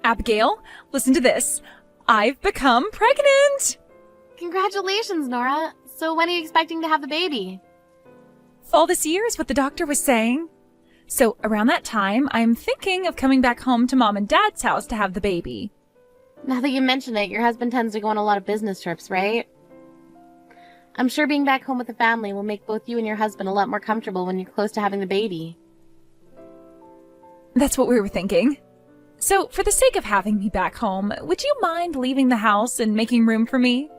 Abigail, listen to this. I've become pregnant! Congratulations, Nora. So when are you expecting to have the baby? Fall this year is what the doctor was saying. So around that time, I'm thinking of coming back home to Mom and Dad's house to have the baby. Now that you mention it, your husband tends to go on a lot of business trips, right? I'm sure being back home with the family will make both you and your husband a lot more comfortable when you're close to having the baby. That's what we were thinking. So, for the sake of having me back home, would you mind leaving the house and making room for me?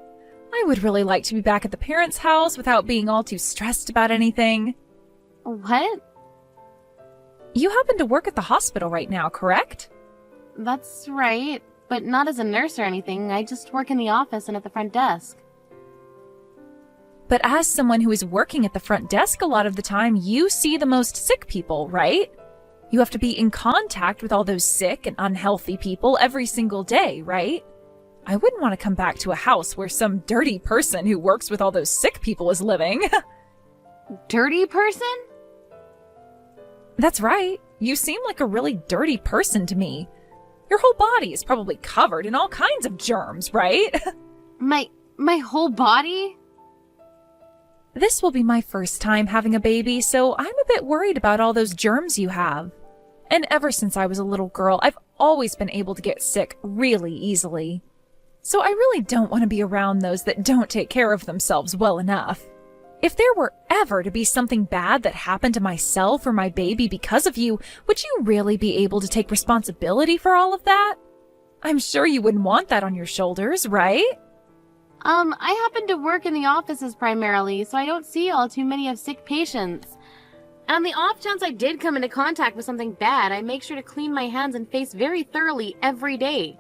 I would really like to be back at the parents' house without being all too stressed about anything. What? You happen to work at the hospital right now, correct? That's right, but not as a nurse or anything. I just work in the office and at the front desk. But as someone who is working at the front desk a lot of the time, you see the most sick people, right? You have to be in contact with all those sick and unhealthy people every single day, right? I wouldn't want to come back to a house where some dirty person who works with all those sick people is living. Dirty person? That's right. You seem like a really dirty person to me. Your whole body is probably covered in all kinds of germs, right? My whole body? This will be my first time having a baby, so I'm a bit worried about all those germs you have. And ever since I was a little girl, I've always been able to get sick really easily. So I really don't want to be around those that don't take care of themselves well enough. If there were ever to be something bad that happened to myself or my baby because of you, would you really be able to take responsibility for all of that? I'm sure you wouldn't want that on your shoulders, right? I happen to work in the offices primarily, so I don't see all too many of sick patients. And on the off chance I did come into contact with something bad, I make sure to clean my hands and face very thoroughly every day.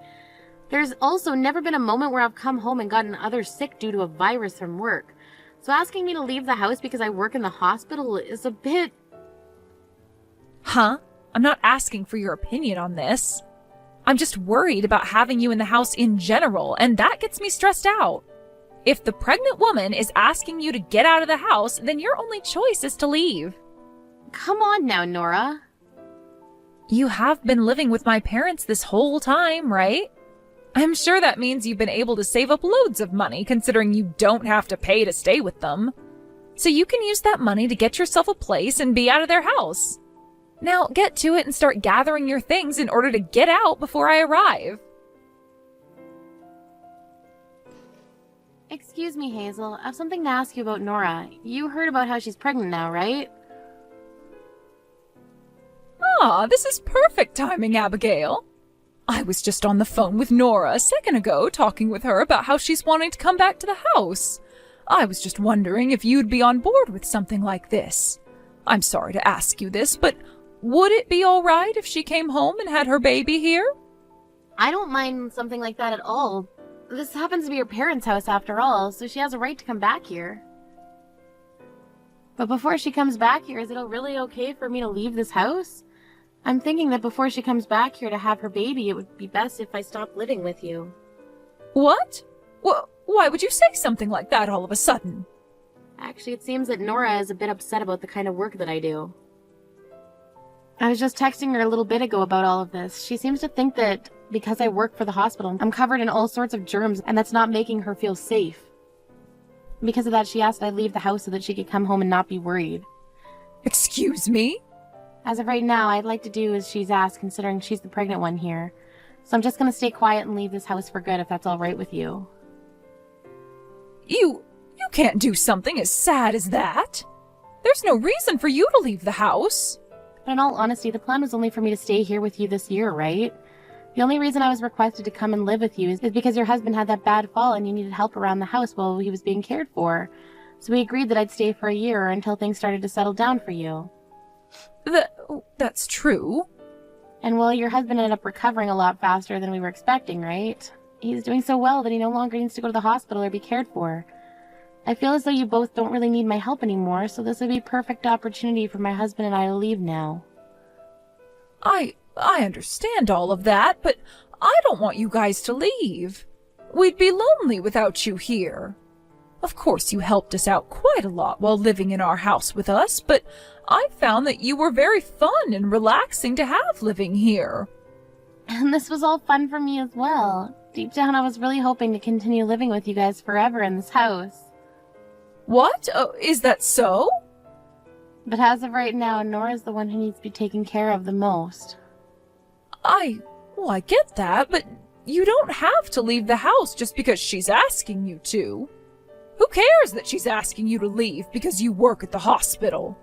There's also never been a moment where I've come home and gotten others sick due to a virus from work. So asking me to leave the house because I work in the hospital is a bit... Huh? I'm not asking for your opinion on this. I'm just worried about having you in the house in general, and that gets me stressed out. If the pregnant woman is asking you to get out of the house, then your only choice is to leave. Come on now, Nora. You have been living with my parents this whole time, right? I'm sure that means you've been able to save up loads of money considering you don't have to pay to stay with them. So you can use that money to get yourself a place and be out of their house. Now get to it and start gathering your things in order to get out before I arrive. Excuse me, Hazel. I have something to ask you about Nora. You heard about how she's pregnant now, right? Ah, this is perfect timing, Abigail. I was just on the phone with Nora a second ago talking with her about how she's wanting to come back to the house. I was just wondering if you'd be on board with something like this. I'm sorry to ask you this, but would it be all right if she came home and had her baby here? I don't mind something like that at all. This happens to be her parents' house after all, so she has a right to come back here. But before she comes back here, is it really okay for me to leave this house? I'm thinking that before she comes back here to have her baby, it would be best if I stopped living with you. What? Why would you say something like that all of a sudden? Actually, it seems that Nora is a bit upset about the kind of work that I do. I was just texting her a little bit ago about all of this. She seems to think that because I work for the hospital, I'm covered in all sorts of germs, and that's not making her feel safe. Because of that, she asked that I leave the house so that she could come home and not be worried. Excuse me? As of right now, I'd like to do as she's asked, considering she's the pregnant one here. So I'm just gonna stay quiet and leave this house for good, if that's all right with you. You can't do something as sad as that. There's no reason for you to leave the house. But in all honesty, the plan was only for me to stay here with you this year, right? The only reason I was requested to come and live with you is because your husband had that bad fall and you needed help around the house while he was being cared for. So we agreed that I'd stay for a year until things started to settle down for you. That's true. And well, your husband ended up recovering a lot faster than we were expecting, right? He's doing so well that he no longer needs to go to the hospital or be cared for. I feel as though you both don't really need my help anymore, so this would be a perfect opportunity for my husband and I to leave now. I understand all of that, but I don't want you guys to leave. We'd be lonely without you here. Of course, you helped us out quite a lot while living in our house with us, but I found that you were very fun and relaxing to have living here. And this was all fun for me as well. Deep down, I was really hoping to continue living with you guys forever in this house. What? Is that so? But as of right now, Nora's the one who needs to be taken care of the most. Well, I get that, but you don't have to leave the house just because she's asking you to. Who cares that she's asking you to leave because you work at the hospital?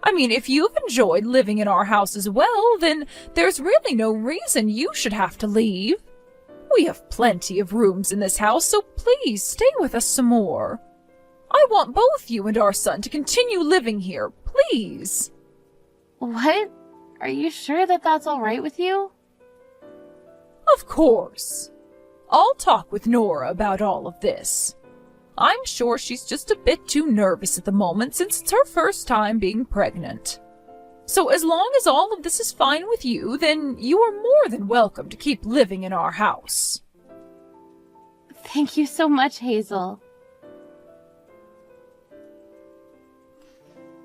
I mean, if you've enjoyed living in our house as well, then there's really no reason you should have to leave. We have plenty of rooms in this house, so please stay with us some more. I want both you and our son to continue living here, please. What? Are you sure that that's all right with you? Of course. I'll talk with Nora about all of this. I'm sure she's just a bit too nervous at the moment since it's her first time being pregnant. So as long as all of this is fine with you, then you are more than welcome to keep living in our house. Thank you so much, Hazel.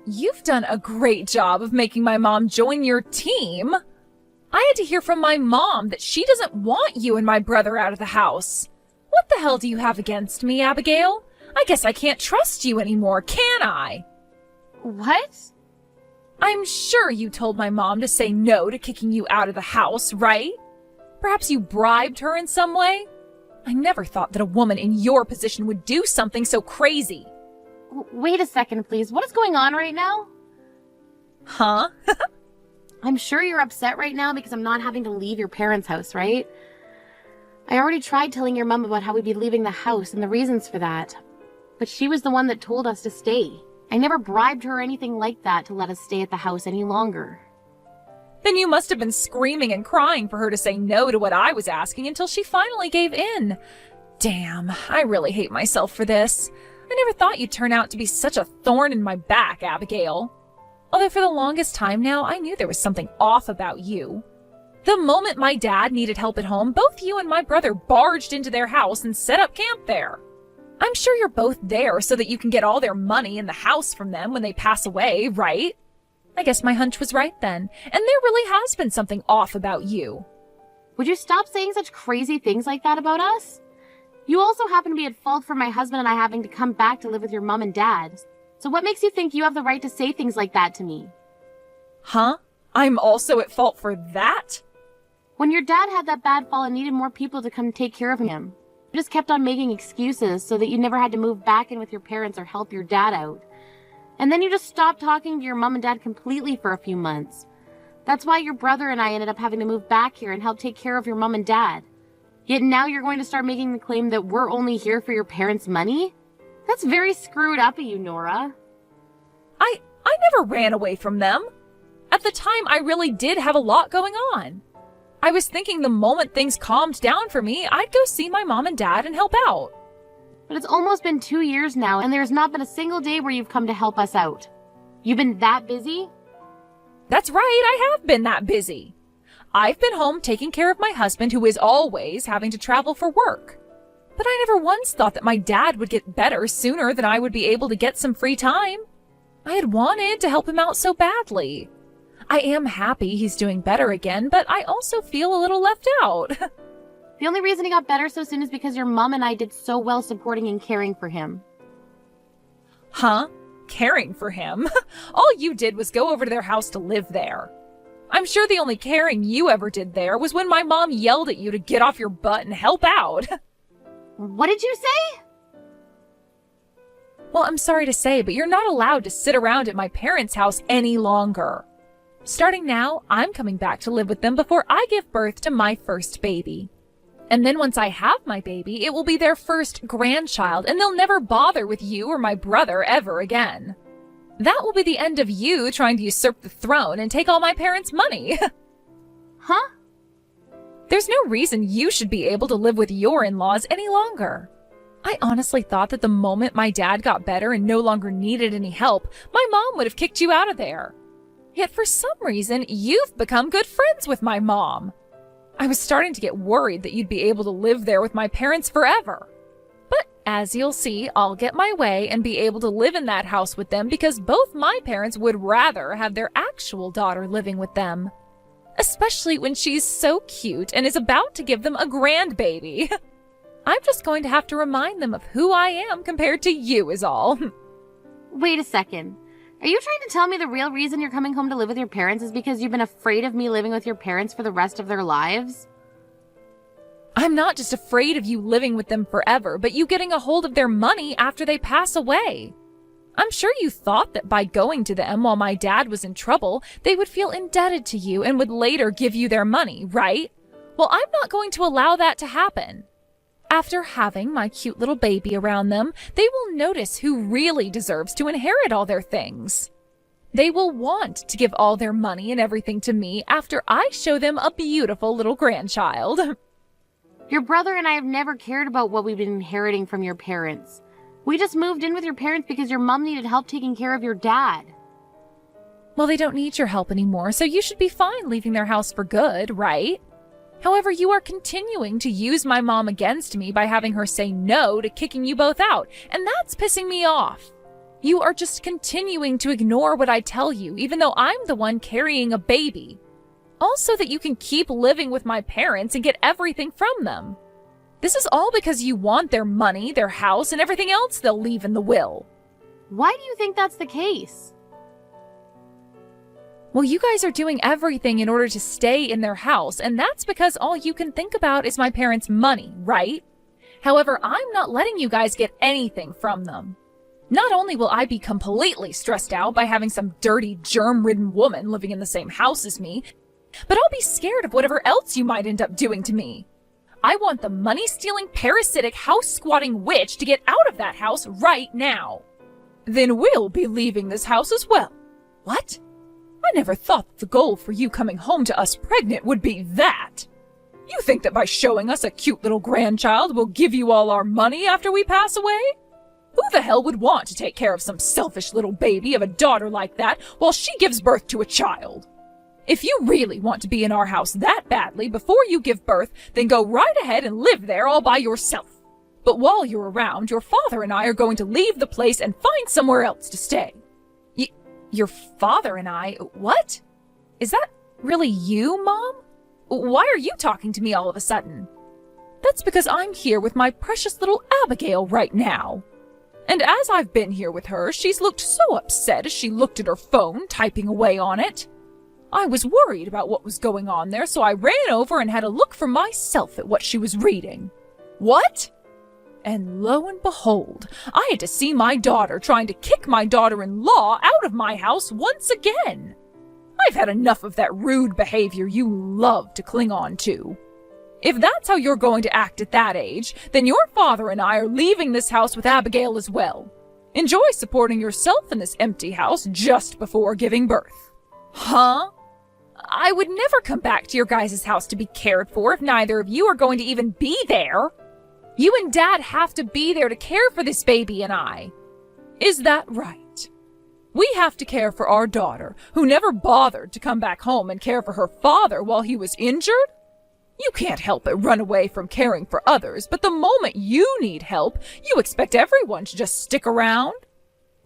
You've done a great job of making my mom join your team. I had to hear from my mom that she doesn't want you and my brother out of the house. What the hell do you have against me, Abigail? I guess I can't trust you anymore, can I? What? I'm sure you told my mom to say no to kicking you out of the house, right? Perhaps you bribed her in some way? I never thought that a woman in your position would do something so crazy. Wait a second, please. What is going on right now? Huh? I'm sure you're upset right now because I'm not having to leave your parents' house, right? I already tried telling your mom about how we'd be leaving the house and the reasons for that. But she was the one that told us to stay. I never bribed her or anything like that to let us stay at the house any longer. Then you must have been screaming and crying for her to say no to what I was asking until she finally gave in. Damn, I really hate myself for this. I never thought you'd turn out to be such a thorn in my back, Abigail. Although for the longest time now, I knew there was something off about you. The moment my dad needed help at home, both you and my brother barged into their house and set up camp there. I'm sure you're both there so that you can get all their money in the house from them when they pass away, right? I guess my hunch was right then, and there really has been something off about you. Would you stop saying such crazy things like that about us? You also happen to be at fault for my husband and I having to come back to live with your mom and dad. So what makes you think you have the right to say things like that to me? Huh? I'm also at fault for that? When your dad had that bad fall and needed more people to come take care of him, you just kept on making excuses so that you never had to move back in with your parents or help your dad out. And then you just stopped talking to your mom and dad completely for a few months. That's why your brother and I ended up having to move back here and help take care of your mom and dad. Yet now you're going to start making the claim that we're only here for your parents' money? That's very screwed up of you, Nora. I never ran away from them. At the time, I really did have a lot going on. I was thinking the moment things calmed down for me, I'd go see my mom and dad and help out. But it's almost been 2 years now, and there's not been a single day where you've come to help us out. You've been that busy? That's right, I have been that busy. I've been home taking care of my husband, who is always having to travel for work. But I never once thought that my dad would get better sooner than I would be able to get some free time. I had wanted to help him out so badly. I am happy he's doing better again, but I also feel a little left out. The only reason he got better so soon is because your mom and I did so well supporting and caring for him. Huh? Caring for him? All you did was go over to their house to live there. I'm sure the only caring you ever did there was when my mom yelled at you to get off your butt and help out. What did you say? Well, I'm sorry to say, but you're not allowed to sit around at my parents' house any longer. Starting now, I'm coming back to live with them before I give birth to my first baby. And then once I have my baby, it will be their first grandchild, and they'll never bother with you or my brother ever again. That will be the end of you trying to usurp the throne and take all my parents' money. Huh? There's no reason you should be able to live with your in-laws any longer. I honestly thought that the moment my dad got better and no longer needed any help, my mom would have kicked you out of there. Yet for some reason, you've become good friends with my mom. I was starting to get worried that you'd be able to live there with my parents forever. But as you'll see, I'll get my way and be able to live in that house with them because both my parents would rather have their actual daughter living with them. Especially when she's so cute and is about to give them a grandbaby. I'm just going to have to remind them of who I am compared to you is all. Wait a second. Are you trying to tell me the real reason you're coming home to live with your parents is because you've been afraid of me living with your parents for the rest of their lives? I'm not just afraid of you living with them forever, but you getting a hold of their money after they pass away. I'm sure you thought that by going to them while my dad was in trouble, they would feel indebted to you and would later give you their money, right? Well, I'm not going to allow that to happen. After having my cute little baby around them, they will notice who really deserves to inherit all their things. They will want to give all their money and everything to me after I show them a beautiful little grandchild. Your brother and I have never cared about what we've been inheriting from your parents. We just moved in with your parents because your mom needed help taking care of your dad. Well, they don't need your help anymore, so you should be fine leaving their house for good, right? However, you are continuing to use my mom against me by having her say no to kicking you both out, and that's pissing me off. You are just continuing to ignore what I tell you, even though I'm the one carrying a baby. Also that you can keep living with my parents and get everything from them. This is all because you want their money, their house, and everything else they'll leave in the will. Why do you think that's the case? Well, you guys are doing everything in order to stay in their house, and that's because all you can think about is my parents' money, right? However, I'm not letting you guys get anything from them. Not only will I be completely stressed out by having some dirty, germ-ridden woman living in the same house as me, but I'll be scared of whatever else you might end up doing to me. I want the money-stealing, parasitic, house-squatting witch to get out of that house right now. Then we'll be leaving this house as well. What? I never thought that the goal for you coming home to us pregnant would be that. You think that by showing us a cute little grandchild we'll give you all our money after we pass away? Who the hell would want to take care of some selfish little baby of a daughter like that while she gives birth to a child? If you really want to be in our house that badly before you give birth, then go right ahead and live there all by yourself. But while you're around, your father and I are going to leave the place and find somewhere else to stay. Your father and I? What? Is that really you, Mom? Why are you talking to me all of a sudden? That's because I'm here with my precious little Abigail right now. And as I've been here with her, she's looked so upset as she looked at her phone, typing away on it. I was worried about what was going on there, so I ran over and had a look for myself at what she was reading. What? And lo and behold, I had to see my daughter trying to kick my daughter-in-law out of my house once again. I've had enough of that rude behavior you love to cling on to. If that's how you're going to act at that age, then your father and I are leaving this house with Abigail as well. Enjoy supporting yourself in this empty house just before giving birth. Huh? I would never come back to your guys' house to be cared for if neither of you are going to even be there. You and Dad have to be there to care for this baby and I. Is that right? We have to care for our daughter, who never bothered to come back home and care for her father while he was injured? You can't help but run away from caring for others, but the moment you need help, you expect everyone to just stick around?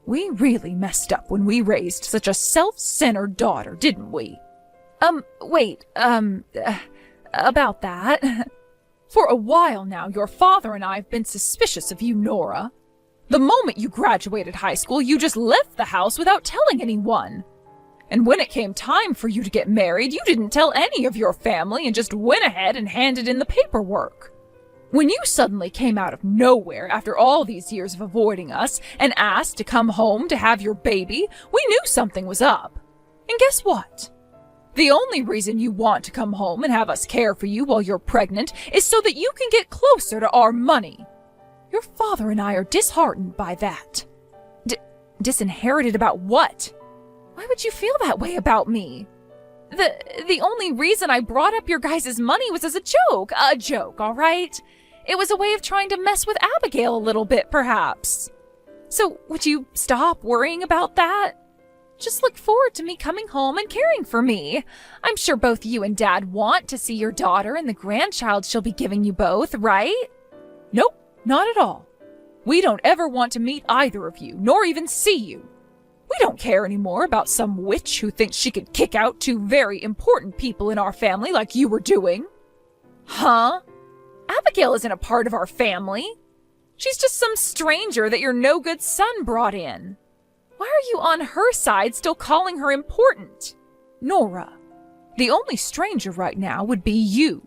We really messed up when we raised such a self-centered daughter, didn't we? About that. For a while now, your father and I have been suspicious of you, Nora. The moment you graduated high school, you just left the house without telling anyone. And when it came time for you to get married, you didn't tell any of your family and just went ahead and handed in the paperwork. When you suddenly came out of nowhere after all these years of avoiding us and asked to come home to have your baby, we knew something was up. And guess what? The only reason you want to come home and have us care for you while you're pregnant is so that you can get closer to our money. Your father and I are disheartened by that. Disinherited about what? Why would you feel that way about me? The only reason I brought up your guys' money was as a joke. A joke, all right? It was a way of trying to mess with Abigail a little bit, perhaps. So would you stop worrying about that? Just look forward to me coming home and caring for me. I'm sure both you and Dad want to see your daughter and the grandchild she'll be giving you both, right? Nope, not at all. We don't ever want to meet either of you, nor even see you. We don't care anymore about some witch who thinks she could kick out two very important people in our family like you were doing. Huh? Abigail isn't a part of our family. She's just some stranger that your no-good son brought in. Why are you on her side still calling her important? Nora, the only stranger right now would be you.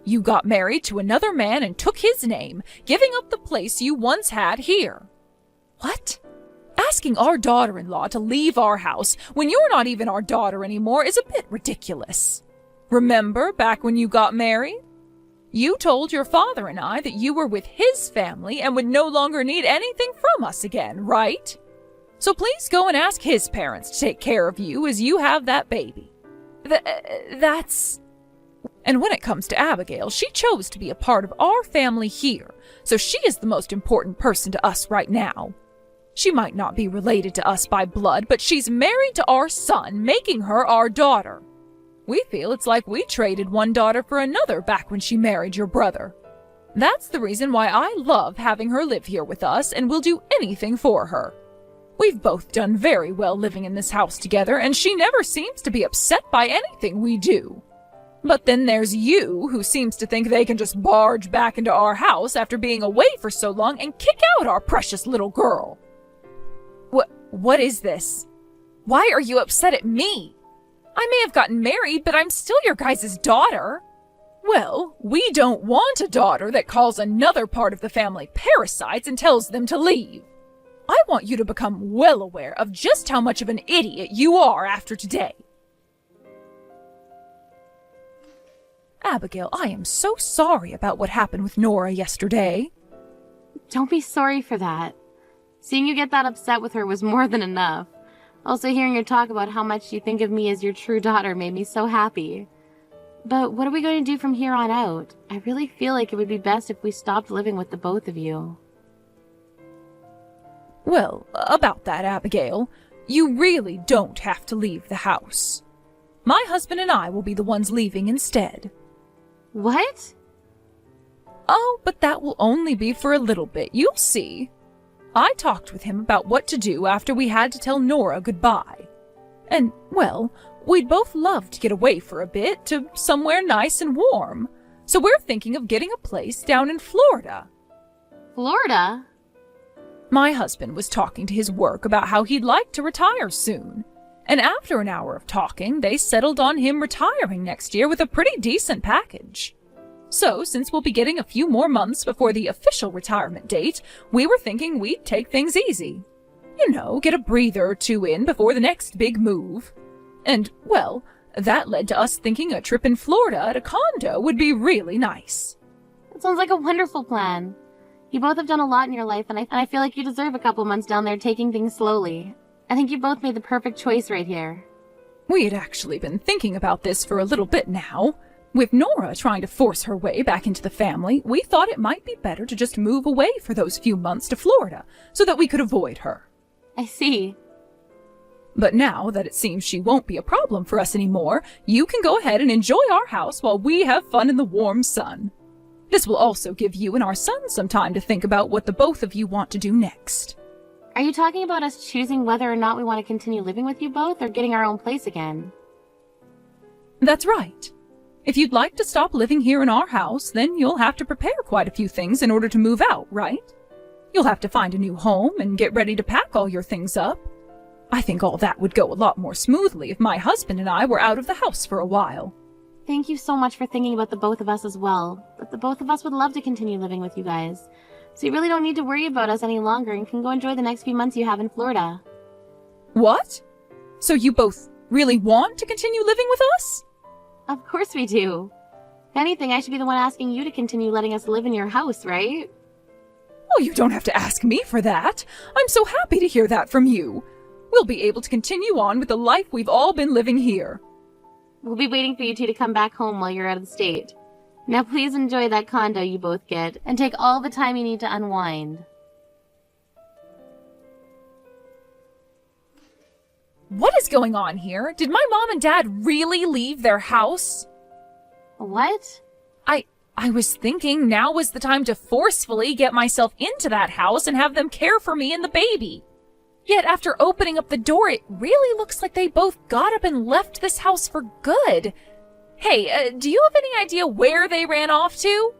You got married to another man and took his name, giving up the place you once had here. What? Asking our daughter-in-law to leave our house when you're not even our daughter anymore is a bit ridiculous. Remember back when you got married? You told your father and I that you were with his family and would no longer need anything from us again, right? So please go and ask his parents to take care of you as you have that baby. That's... And when it comes to Abigail, she chose to be a part of our family here, so she is the most important person to us right now. She might not be related to us by blood, but she's married to our son, making her our daughter. We feel it's like we traded one daughter for another back when she married your brother. That's the reason why I love having her live here with us and will do anything for her. We've both done very well living in this house together, and she never seems to be upset by anything we do. But then there's you, who seems to think they can just barge back into our house after being away for so long and kick out our precious little girl. What is this? Why are you upset at me? I may have gotten married, but I'm still your guys' daughter. Well, we don't want a daughter that calls another part of the family parasites and tells them to leave. I want you to become well aware of just how much of an idiot you are after today. Abigail, I am so sorry about what happened with Nora yesterday. Don't be sorry for that. Seeing you get that upset with her was more than enough. Also, hearing her talk about how much you think of me as your true daughter made me so happy. But what are we going to do from here on out? I really feel like it would be best if we stopped living with the both of you. Well, about that, Abigail, you really don't have to leave the house. My husband and I will be the ones leaving instead. What? Oh, but that will only be for a little bit, you'll see. I talked with him about what to do after we had to tell Nora goodbye. And, well, we'd both love to get away for a bit to somewhere nice and warm. So we're thinking of getting a place down in Florida. Florida? My husband was talking to his work about how he'd like to retire soon. And after an hour of talking, they settled on him retiring next year with a pretty decent package. So, since we'll be getting a few more months before the official retirement date, we were thinking we'd take things easy. You know, get a breather or two in before the next big move. And, well, that led to us thinking a trip in Florida at a condo would be really nice. That sounds like a wonderful plan. You both have done a lot in your life, and I feel like you deserve a couple months down there taking things slowly. I think you both made the perfect choice right here. We had actually been thinking about this for a little bit now. With Nora trying to force her way back into the family, we thought it might be better to just move away for those few months to Florida so that we could avoid her. I see. But now that it seems she won't be a problem for us anymore, you can go ahead and enjoy our house while we have fun in the warm sun. This will also give you and our son some time to think about what the both of you want to do next. Are you talking about us choosing whether or not we want to continue living with you both or getting our own place again? That's right. If you'd like to stop living here in our house, then you'll have to prepare quite a few things in order to move out, right? You'll have to find a new home and get ready to pack all your things up. I think all that would go a lot more smoothly if my husband and I were out of the house for a while. Thank you so much for thinking about the both of us as well. But the both of us would love to continue living with you guys. So you really don't need to worry about us any longer and can go enjoy the next few months you have in Florida. What? So you both really want to continue living with us? Of course we do. If anything, I should be the one asking you to continue letting us live in your house, right? Oh, you don't have to ask me for that. I'm so happy to hear that from you. We'll be able to continue on with the life we've all been living here. We'll be waiting for you two to come back home while you're out of the state. Now please enjoy that condo you both get, and take all the time you need to unwind. What is going on here? Did my mom and dad really leave their house? What? I was thinking now was the time to forcefully get myself into that house and have them care for me and the baby. Yet after opening up the door, it really looks like they both got up and left this house for good. Hey, do you have any idea where they ran off to?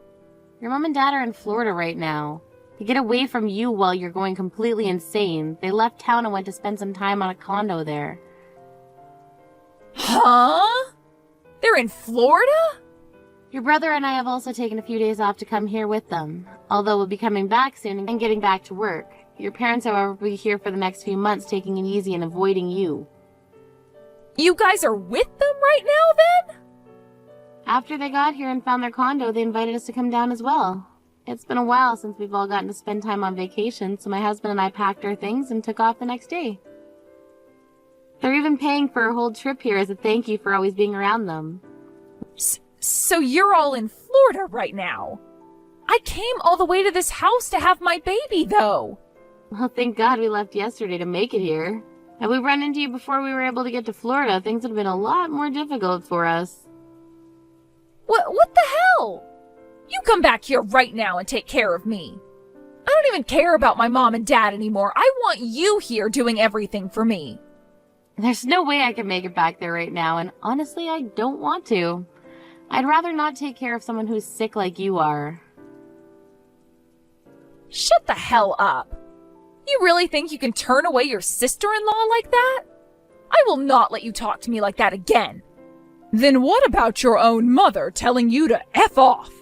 Your mom and dad are in Florida right now. To get away from you while you're going completely insane, they left town and went to spend some time on a condo there. Huh? They're in Florida? Your brother and I have also taken a few days off to come here with them, although we'll be coming back soon and getting back to work. Your parents, however, will be here for the next few months, taking it easy and avoiding you. You guys are with them right now, then? After they got here and found their condo, they invited us to come down as well. It's been a while since we've all gotten to spend time on vacation, so my husband and I packed our things and took off the next day. They're even paying for a whole trip here as a thank you for always being around them. So you're all in Florida right now? I came all the way to this house to have my baby, though. Well, thank God we left yesterday to make it here. Had we run into you before we were able to get to Florida, things would have been a lot more difficult for us. What the hell? You come back here right now and take care of me. I don't even care about my mom and dad anymore. I want you here doing everything for me. There's no way I can make it back there right now, and honestly, I don't want to. I'd rather not take care of someone who's sick like you are. Shut the hell up. You really think you can turn away your sister-in-law like that? I will not let you talk to me like that again. Then what about your own mother telling you to F off?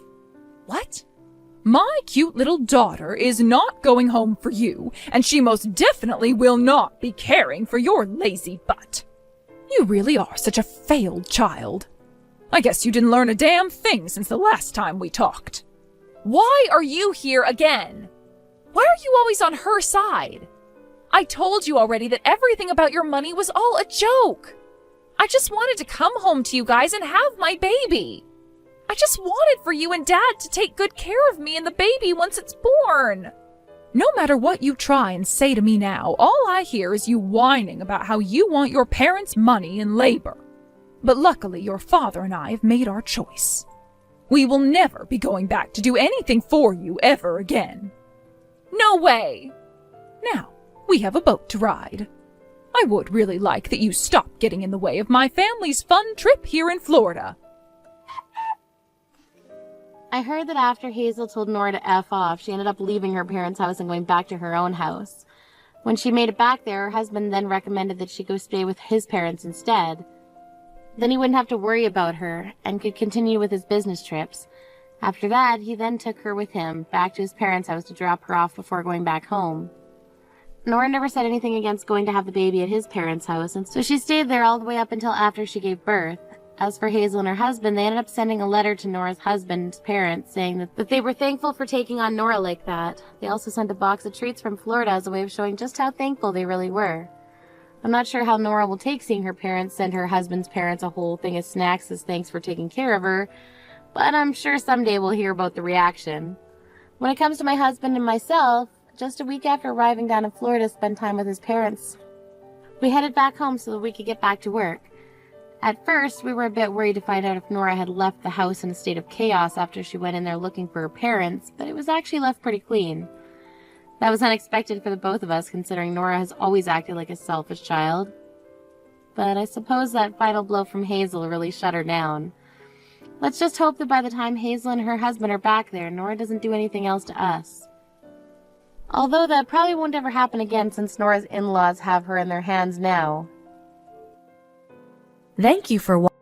What? My cute little daughter is not going home for you, and she most definitely will not be caring for your lazy butt. You really are such a failed child. I guess you didn't learn a damn thing since the last time we talked. Why are you here again? Why are you always on her side? I told you already that everything about your money was all a joke. I just wanted to come home to you guys and have my baby. I just wanted for you and Dad to take good care of me and the baby once it's born. No matter what you try and say to me now, all I hear is you whining about how you want your parents' money and labor. But luckily, your father and I have made our choice. We will never be going back to do anything for you ever again. No way! Now, we have a boat to ride. I would really like that you stop getting in the way of my family's fun trip here in Florida. I heard that after Hazel told Nora to F off, she ended up leaving her parents' house and going back to her own house. When she made it back there, her husband then recommended that she go stay with his parents instead. Then he wouldn't have to worry about her and could continue with his business trips. After that, he then took her with him back to his parents' house to drop her off before going back home. Nora never said anything against going to have the baby at his parents' house, and so she stayed there all the way up until after she gave birth. As for Hazel and her husband, they ended up sending a letter to Nora's husband's parents saying that they were thankful for taking on Nora like that. They also sent a box of treats from Florida as a way of showing just how thankful they really were. I'm not sure how Nora will take seeing her parents send her husband's parents a whole thing of snacks as thanks for taking care of her, but I'm sure someday we'll hear about the reaction. When it comes to my husband and myself, just a week after arriving down in Florida to spend time with his parents, we headed back home so that we could get back to work. At first, we were a bit worried to find out if Nora had left the house in a state of chaos after she went in there looking for her parents, but it was actually left pretty clean. That was unexpected for the both of us, considering Nora has always acted like a selfish child. But I suppose that final blow from Hazel really shut her down. Let's just hope that by the time Hazel and her husband are back there, Nora doesn't do anything else to us. Although that probably won't ever happen again since Nora's in-laws have her in their hands now. Thank you for watching.